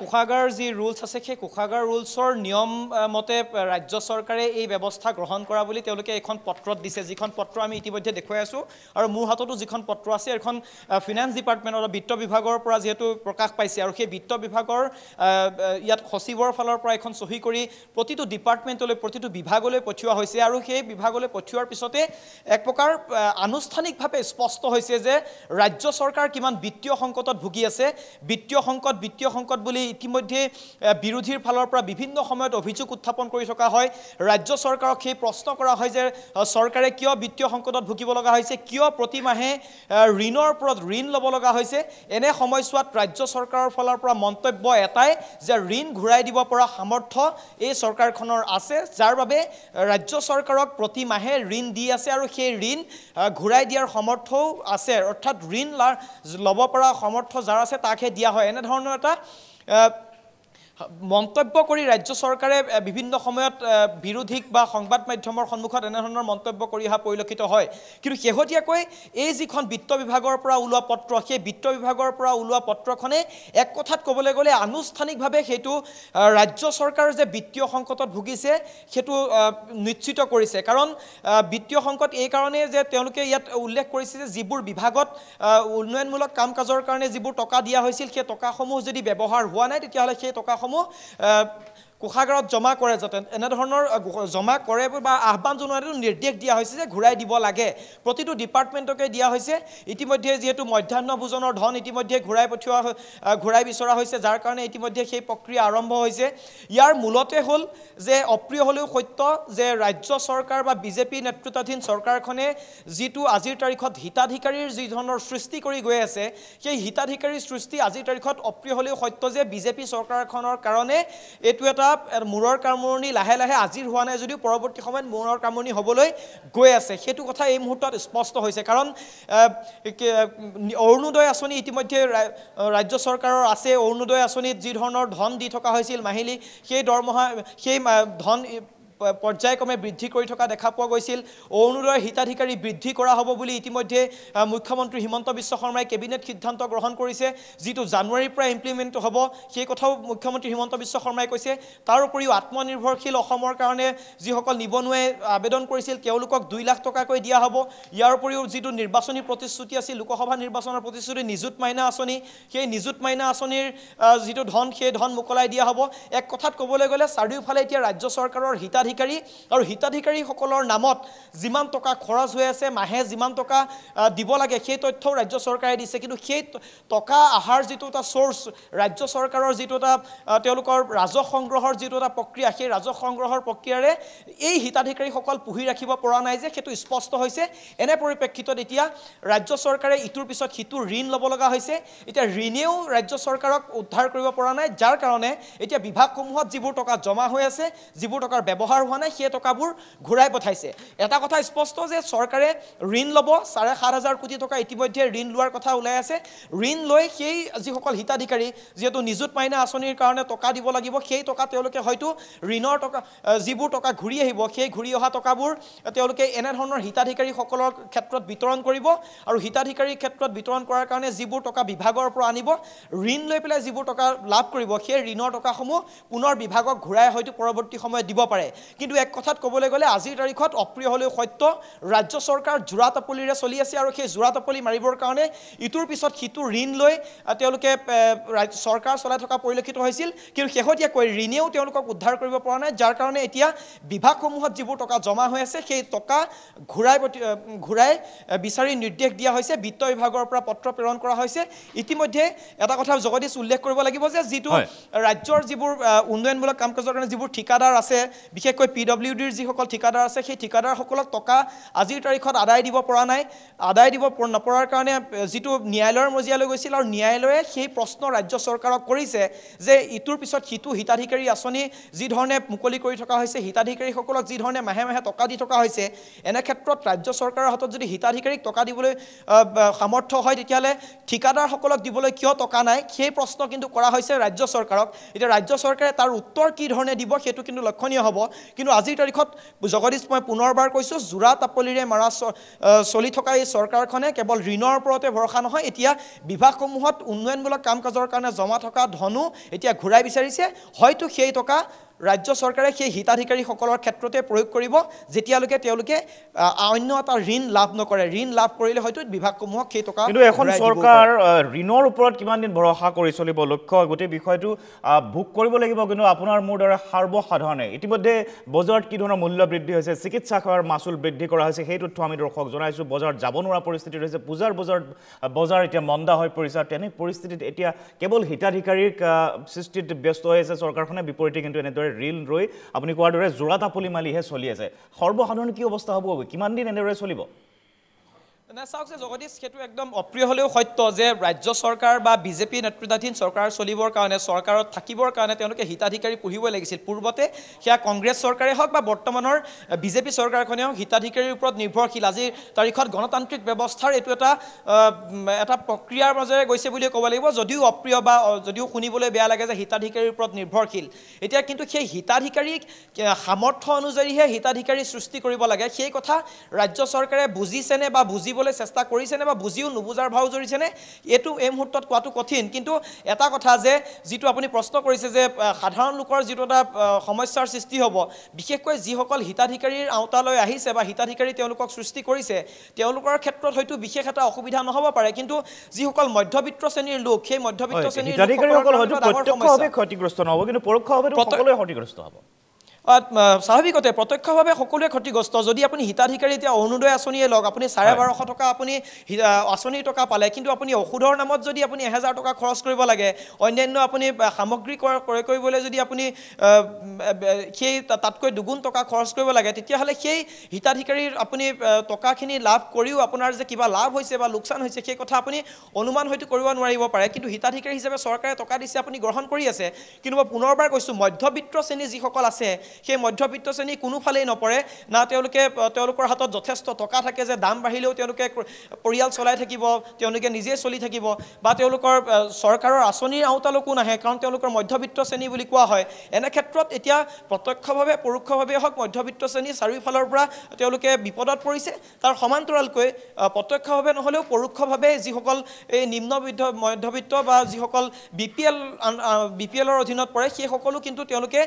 কোষাগাৰ যি ৰুলছ আছে সেই কোষাগাৰ ৰুলছৰ নিয়ম মতে ৰাজ্য চৰকাৰে এই ব্যৱস্থা গ্ৰহণ কৰা বুলি তেওঁলোকে এখন পত্ৰত দিছে, যিখন পত্ৰ আমি ইতিমধ্যে দেখুৱাই আছোঁ আৰু মোৰ হাততো যিখন পত্ৰ আছে এখন ফিনান্স ডিপাৰ্টমেণ্টৰ বিত্ত বিভাগৰ পৰা যিহেতু প্ৰকাশ পাইছে আৰু সেই বিত্ত বিভাগৰ ইয়াত সচিবৰ ফালৰ পৰা এখন চহী কৰি প্ৰতিটো ডিপাৰ্টমেণ্টলৈ প্ৰতিটো বিভাগলৈ পঠিওৱা হৈছে আৰু সেই বিভাগলৈ পঠিওৱাৰ পিছতে এক প্ৰকাৰ আনুষ্ঠানিকভাৱে স্পষ্ট হৈছে যে ৰাজ্য চৰকাৰ কিমান বিত্তীয় সংকটত ভুগি আছে। বিত্তীয় সংকট বুলি ইতিমধ্যে বিৰোধীৰ ফালৰ পৰা বিভিন্ন সময়ত অভিযোগ উত্থাপন কৰি থকা হয়। ৰাজ্য চৰকাৰক সেই প্ৰশ্ন কৰা হয় যে চৰকাৰে কিয় বিত্তীয় সংকটত ভুগিব লগা হৈছে, কিয় প্ৰতিমাহে ঋণৰ ওপৰত ঋণ ল'ব লগা হৈছে। এনে সময়ছোৱাত ৰাজ্য চৰকাৰৰ ফালৰ পৰা মন্তব্য এটাই যে ঋণ ঘূৰাই দিব পৰা সামৰ্থ্য এই চৰকাৰখনৰ আছে, যাৰ বাবে ৰাজ্য চৰকাৰক প্ৰতিমাহে ঋণ দি আছে আৰু সেই ঋণ ঘূৰাই দিয়াৰ সামৰ্থ্যও আছে, অৰ্থাৎ ঋণ ল'ব পৰা সামৰ্থ্য যাৰ আছে তাকহে দিয়া হয়। এনেধৰণৰ এটা মন্তব্য কৰি ৰাজ্য চৰকাৰে বিভিন্ন সময়ত বিৰোধীক বা সংবাদ মাধ্যমৰ সন্মুখত এনেধৰণৰ মন্তব্য কৰি অহা পৰিলক্ষিত হয়। কিন্তু শেহতীয়াকৈ এই যিখন বিত্ত বিভাগৰ পৰা ওলোৱা পত্ৰ, সেই বিত্ত বিভাগৰ পৰা ওলোৱা পত্ৰখনে এক কথাত ক'বলৈ গ'লে আনুষ্ঠানিকভাৱে সেইটো ৰাজ্য চৰকাৰ যে বিত্তীয় সংকটত ভুগিছে সেইটো নিশ্চিত কৰিছে। কাৰণ বিত্তীয় সংকট এই কাৰণে যে তেওঁলোকে ইয়াত উল্লেখ কৰিছে যে যিবোৰ বিভাগত উন্নয়নমূলক কাম কাজৰ কাৰণে যিবোৰ টকা দিয়া হৈছিল সেই টকাসমূহ যদি ব্যৱহাৰ হোৱা নাই তেতিয়াহ'লে সেই টকাসমূহ কোষাগাৰত জমা কৰে, যাতে এনেধৰণৰ জমা কৰে বা আহ্বান জনোৱাটো নিৰ্দেশ দিয়া হৈছে যে ঘূৰাই দিব লাগে। প্ৰতিটো ডিপাৰ্টমেণ্টকে দিয়া হৈছে। ইতিমধ্যে যিহেতু মধ্যাহ্ন ভোজনৰ ধন ইতিমধ্যে ঘূৰাই বিচৰা হৈছে, যাৰ কাৰণে ইতিমধ্যে সেই প্ৰক্ৰিয়া আৰম্ভ হৈছে। ইয়াৰ মূলতে হ'ল যে অপ্ৰিয় হ'লেও সত্য যে ৰাজ্য চৰকাৰ বা বিজেপি নেতৃত্বাধীন চৰকাৰখনে যিটো আজিৰ তাৰিখত হিতাধিকাৰীৰ যি ধৰণৰ সৃষ্টি কৰি গৈ আছে, সেই হিতাধিকাৰীৰ সৃষ্টি আজিৰ তাৰিখত অপ্ৰিয় হ'লেও সত্য যে বিজেপি চৰকাৰখনৰ কাৰণে এইটো এটা মূৰৰ কামৰণি লাহে লাহে আজিৰ হোৱা নাই যদিও পৰৱৰ্তী সময়ত মূৰৰ কামৰণি হ'বলৈ গৈ আছে। সেইটো কথা এই মুহূৰ্তত স্পষ্ট হৈছে। কাৰণ অৰুণোদয় আঁচনি ইতিমধ্যে ৰাজ্য চৰকাৰৰ আছে। অৰুণোদয় আঁচনিত যি ধৰণৰ ধন দি থকা হৈছিল মাহিলী, সেই দৰমহা সেই ধন পৰ্যায়ক্ৰমে বৃদ্ধি কৰি থকা দেখা পোৱা গৈছিল। অৰুণোদয়ৰ হিতাধিকাৰী বৃদ্ধি কৰা হ'ব বুলি ইতিমধ্যে মুখ্যমন্ত্ৰী হিমন্ত বিশ্ব শৰ্মাই কেবিনেট সিদ্ধান্ত গ্ৰহণ কৰিছে, যিটো জানুৱাৰীৰ পৰা ইমপ্লিমেণ্ট হ'ব সেই কথাও মুখ্যমন্ত্ৰী হিমন্ত বিশ্ব শৰ্মাই কৈছে। তাৰ উপৰিও আত্মনিৰ্ভৰশীল অসমৰ কাৰণে যিসকল নিবনুৱাই আবেদন কৰিছিল তেওঁলোকক 2 লাখ টকাকৈ দিয়া হ'ব। ইয়াৰ উপৰিও যিটো নিৰ্বাচনী প্ৰতিশ্ৰুতি আছিল, লোকসভা নিৰ্বাচনৰ প্ৰতিশ্ৰুতি নিযুত মাইনা আঁচনি, সেই নিযুত মাইনা আঁচনিৰ যিটো ধন সেই ধন মোকলাই দিয়া হ'ব। এক কথাত ক'বলৈ গ'লে চাৰিওফালে এতিয়া ৰাজ্য চৰকাৰৰ হিতাধিকাৰী আৰু হিতাধিকাৰীসকলৰ নামত যিমান টকা খৰচ হৈ আছে, মাহে যিমান টকা দিব লাগে সেই তথ্যও ৰাজ্য চৰকাৰে দিছে। কিন্তু সেই টকা অহাৰ যিটো এটা চ'ৰ্চ, ৰাজ্য চৰকাৰৰ যিটো এটা তেওঁলোকৰ ৰাজহ সংগ্ৰহৰ যিটো এটা প্ৰক্ৰিয়া, সেই ৰাজহ সংগ্ৰহৰ প্ৰক্ৰিয়াৰে এই হিতাধিকাৰীসকল পুহি ৰাখিব পৰা নাই যে সেইটো স্পষ্ট হৈছে। এনে পৰিপ্ৰেক্ষিতত এতিয়া ৰাজ্য চৰকাৰে ইটোৰ পিছত সিটো ঋণ ল'ব লগা হৈছে। এতিয়া ঋণেও ৰাজ্য চৰকাৰক উদ্ধাৰ কৰিব পৰা নাই, যাৰ কাৰণে এতিয়া বিভাগসমূহত যিবোৰ টকা জমা হৈ আছে, যিবোৰ টকাৰ ব্যৱহাৰ হোৱা নাই, সেই টকাবোৰ ঘূৰাই পঠাইছে। এটা কথা স্পষ্ট যে চৰকাৰে ঋণ ল'ব, 7,500 কোটি টকা ইতিমধ্যে ঋণ লোৱাৰ কথা ওলাই আছে। ঋণ লৈ সেই যিসকল হিতাধিকাৰী যিহেতু নিযুত মাইনা আঁচনিৰ কাৰণে টকা দিব লাগিব, সেই টকা তেওঁলোকে হয়তো ঋণৰ টকা যিবোৰ টকা ঘূৰি আহিব, সেই ঘূৰি অহা টকাবোৰ তেওঁলোকে এনেধৰণৰ হিতাধিকাৰীসকলৰ ক্ষেত্ৰত বিতৰণ কৰিব আৰু হিতাধিকাৰীৰ ক্ষেত্ৰত বিতৰণ কৰাৰ কাৰণে যিবোৰ টকা বিভাগৰ পৰা আনিব, ঋণ লৈ পেলাই যিবোৰ টকা লাভ কৰিব, সেই ঋণৰ টকাসমূহ পুনৰ বিভাগক ঘূৰাই হয়তো পৰৱৰ্তী সময়ত দিব পাৰে। কিন্তু এক কথাত ক'বলৈ গ'লে আজিৰ তাৰিখত অপ্ৰিয় হ'লেও সত্য, ৰাজ্য চৰকাৰ জোৰা টপলিৰে চলি আছে আৰু সেই জোৰা টপলি মাৰিবৰ কাৰণে ইটোৰ পিছত সিটো ঋণ লৈ তেওঁলোকে চৰকাৰ চলাই থকা পৰিলক্ষিত হৈছিল। কিন্তু শেহতীয়াকৈ ঋণেও তেওঁলোকক উদ্ধাৰ কৰিব পৰা নাই, যাৰ কাৰণে এতিয়া বিভাগসমূহত যিবোৰ টকা জমা হৈ আছে সেই টকা ঘূৰাই বিচাৰি নিৰ্দেশ দিয়া হৈছে। বিত্ত বিভাগৰ পৰা পত্ৰ প্ৰেৰণ কৰা হৈছে। ইতিমধ্যে এটা কথা জগদীশ উল্লেখ কৰিব লাগিব যে যিটো ৰাজ্যৰ যিবোৰ উন্নয়নমূলক কাম কাজৰ কাৰণে যিবোৰ ঠিকাদাৰ আছে, বিশেষকৈ PWDৰ যিসকল ঠিকাদাৰ আছে, সেই ঠিকাদাৰসকলক টকা আজিৰ তাৰিখত আদায় দিব পৰা নাই। আদায় দিব নপৰাৰ কাৰণে যিটো ন্যায়ালয়ৰ মজিয়ালৈ গৈছিল আৰু ন্যায়ালয়ে সেই প্ৰশ্ন ৰাজ্য চৰকাৰক কৰিছে যে ইটোৰ পিছত সিটো হিতাধিকাৰী আঁচনি যি ধৰণে মুকলি কৰি থকা হৈছে, হিতাধিকাৰীসকলক যি ধৰণে মাহে মাহে টকা দি থকা হৈছে, এনে ক্ষেত্ৰত ৰাজ্য চৰকাৰৰ হাতত যদি হিতাধিকাৰীক টকা দিবলৈ সামৰ্থ্য হয় তেতিয়াহ'লে ঠিকাদাৰসকলক দিবলৈ কিয় টকা নাই, সেই প্ৰশ্ন কিন্তু কৰা হৈছে ৰাজ্য চৰকাৰক। এতিয়া ৰাজ্য চৰকাৰে তাৰ উত্তৰ কি ধৰণে দিব সেইটো কিন্তু লক্ষণীয় হ'ব। কিন্তু আজিৰ তাৰিখত জগদীশ মই পুনৰবাৰ কৈছোঁ জোৰা তাপলিৰে মাৰা চলি থকা এই চৰকাৰখনে কেৱল ঋণৰ ওপৰতে ভৰসা নহয় এতিয়া বিভাগসমূহত উন্নয়নমূলক কাম কাজৰ কাৰণে জমা থকা ধনো এতিয়া ঘূৰাই বিচাৰিছে হয়তো সেই টকা ৰাজ্য চৰকাৰে সেই হিতাধিকাৰীসকলৰ ক্ষেত্ৰতে প্ৰয়োগ কৰিব যেতিয়ালৈকে তেওঁলোকে অন্য এটা ঋণ লাভ নকৰে ঋণ লাভ কৰিলে হয়তো বিভাগসমূহক সেই টকা কিন্তু এখন চৰকাৰ ঋণৰ ওপৰত কিমান দিন ভৰসা কৰি চলিব লক্ষ্য গোটেই বিষয়টো ভোগ কৰিব লাগিব কিন্তু আপোনাৰ মোৰ দৰে সৰ্বসাধাৰণে ইতিমধ্যে বজাৰত কি ধৰণৰ মূল্য বৃদ্ধি হৈছে চিকিৎসা সেৱাৰ মাচুল বৃদ্ধি কৰা হৈছে সেই তথ্য আমি দৰ্শক জনাইছোঁ বজাৰত যাব নোৱাৰা পৰিস্থিতি হৈছে পূজাৰ বজাৰ এতিয়া মন্দা হৈ পৰিছে তেনে পৰিস্থিতিত এতিয়া কেৱল হিতাধিকাৰীক সৃষ্টিত ব্যস্ত হৈ আছে চৰকাৰখনে বিপৰীতে কিন্তু এনেদৰে ঋণ ৰৈ আপুনি কোৱাৰ দৰে জোৰা তাপলি মালিহে চলি আছে সৰ্বসাধাৰণ কি অৱস্থা হ'ব কিমান দিন এনেদৰে চলিব চাওক যে জগদীশ সেইটো একদম অপ্ৰিয় হ'লেও সত্য যে ৰাজ্য চৰকাৰ বা বিজেপি নেতৃত্বাধীন চৰকাৰ চলিবৰ কাৰণে চৰকাৰত থাকিবৰ কাৰণে তেওঁলোকে হিতাধিকাৰী পুহিবই লাগিছিল পূৰ্বতে সেয়া কংগ্ৰেছ চৰকাৰে হওক বা বৰ্তমানৰ বিজেপি চৰকাৰখনে হওক হিতাধিকাৰীৰ ওপৰত নিৰ্ভৰশীল আজিৰ তাৰিখত গণতান্ত্ৰিক ব্যৱস্থাৰ এইটো এটা প্ৰক্ৰিয়াৰ মাজেৰে গৈছে বুলিয়ে ক'ব লাগিব যদিও অপ্ৰিয় বা যদিও শুনিবলৈ বেয়া লাগে যে হিতাধিকাৰীৰ ওপৰত নিৰ্ভৰশীল এতিয়া কিন্তু সেই হিতাধিকাৰীক সামৰ্থ্য অনুযায়ীহে হিতাধিকাৰী সৃষ্টি কৰিব লাগে সেই কথা ৰাজ্য চৰকাৰে বুজিছেনে বা বুজিব চেষ্টা কৰিছেনে বা বুজিও নুবুজাৰ ভাও জৰিছেনে এইটো এই মুহূৰ্তত কোৱাটো কঠিন কিন্তু এটা কথা যে যিটো আপুনি প্ৰশ্ন কৰিছে যে সাধাৰণ লোকৰ যিটো এটা সমস্যাৰ সৃষ্টি হ'ব বিশেষকৈ যিসকল হিতাধিকাৰীৰ আওতালৈ আহিছে বা হিতাধিকাৰী তেওঁলোকক সৃষ্টি কৰিছে তেওঁলোকৰ ক্ষেত্ৰত হয়তো বিশেষ এটা অসুবিধা নহ'ব পাৰে কিন্তু যিসকল মধ্যবিত্ত শ্ৰেণীৰ লোক সেই মধ্যবিত্ত শ্ৰেণীৰ হিতাধিকাৰীসকল হয়তো প্ৰত্যক্ষভাৱে ক্ষতিগ্ৰস্ত নহ'ব কিন্তু পৰোক্ষভাৱে সকলোৱে ক্ষতিগ্ৰস্ত হ'ব স্বাভাৱিকতে প্ৰত্যক্ষভাৱে সকলোৱে ক্ষতিগ্ৰস্ত যদি আপুনি হিতাধিকাৰী এতিয়া অৰুণোদয় আঁচনিয়ে লওক আপুনি 1250 টকা আপুনি আঁচনিৰ টকা পালে কিন্তু আপুনি ঔষধৰ নামত যদি আপুনি 1000 টকা খৰচ কৰিব লাগে অন্যান্য আপুনি সামগ্ৰী ক্ৰয় কৰিবলৈ যদি আপুনি সেই তাতকৈ দুগুণ টকা খৰচ কৰিব লাগে তেতিয়াহ'লে সেই হিতাধিকাৰীৰ আপুনি টকাখিনি লাভ কৰিও আপোনাৰ যে কিবা লাভ হৈছে বা লোকচান হৈছে সেই কথা আপুনি অনুমান হয়তো কৰিব নোৱাৰিব পাৰে কিন্তু হিতাধিকাৰী হিচাপে চৰকাৰে টকা দিছে আপুনি গ্ৰহণ কৰি আছে কিন্তু মই পুনৰবাৰ কৈছোঁ মধ্যবিত্ত শ্ৰেণী যিসকল আছে সেই মধ্যবিত্ত শ্ৰেণী কোনোফালেই নপৰে না তেওঁলোকৰ হাতত যথেষ্ট টকা থাকে যে দাম বাঢ়িলেও তেওঁলোকে পৰিয়াল চলাই থাকিব তেওঁলোকে নিজে চলি থাকিব বা তেওঁলোকৰ চৰকাৰৰ আঁচনিৰ আওতালৈকো নাহে কাৰণ তেওঁলোকৰ মধ্যবিত্ত শ্ৰেণী বুলি কোৱা হয় এনে ক্ষেত্ৰত এতিয়া প্ৰত্যক্ষভাৱে পৰোক্ষভাৱে হওক মধ্যবিত্ত শ্ৰেণী চাৰিওফালৰ পৰা তেওঁলোকে বিপদত পৰিছে তাৰ সমান্তৰালকৈ প্ৰত্যক্ষভাৱে নহ'লেও পৰোক্ষভাৱে যিসকল এই নিম্ন মধ্যবিত্ত বা যিসকল বিপিএলৰ অধীনত পৰে সেই সকলো কিন্তু তেওঁলোকে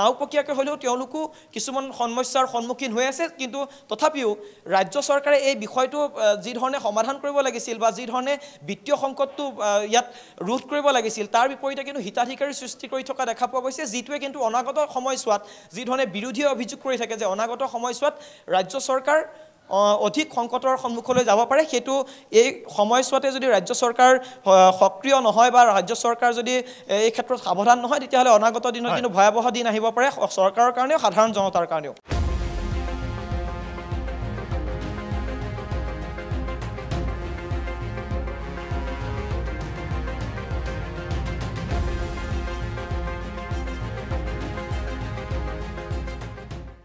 আওপকীয়াকৈ হ'লেও তেওঁলোকো কিছুমান সমস্যাৰ সন্মুখীন হৈ আছে কিন্তু তথাপিও ৰাজ্য চৰকাৰে এই বিষয়টো যি ধৰণে সমাধান কৰিব লাগিছিল বা যি ধৰণে বিত্তীয় সংকটটো ইয়াত ৰোধ কৰিব লাগিছিল তাৰ বিপৰীতে কিন্তু হিতাধিকাৰী সৃষ্টি কৰি থকা দেখা পোৱা গৈছে যিটোৱে কিন্তু অনাগত সময়ছোৱাত যি ধৰণে বিৰোধীয়ে অভিযোগ কৰি থাকে যে অনাগত সময়ছোৱাত ৰাজ্য চৰকাৰ অধিক সংকটৰ সন্মুখলৈ যাব পাৰে সেইটো এই সময়ছোৱাতে যদি ৰাজ্য চৰকাৰ সক্ৰিয় নহয় বা ৰাজ্য চৰকাৰ যদি এই ক্ষেত্ৰত সাৱধান নহয় তেতিয়াহ'লে অনাগত দিনত কিন্তু ভয়াৱহ দিন আহিব পাৰে চৰকাৰৰ কাৰণেও সাধাৰণ জনতাৰ কাৰণেও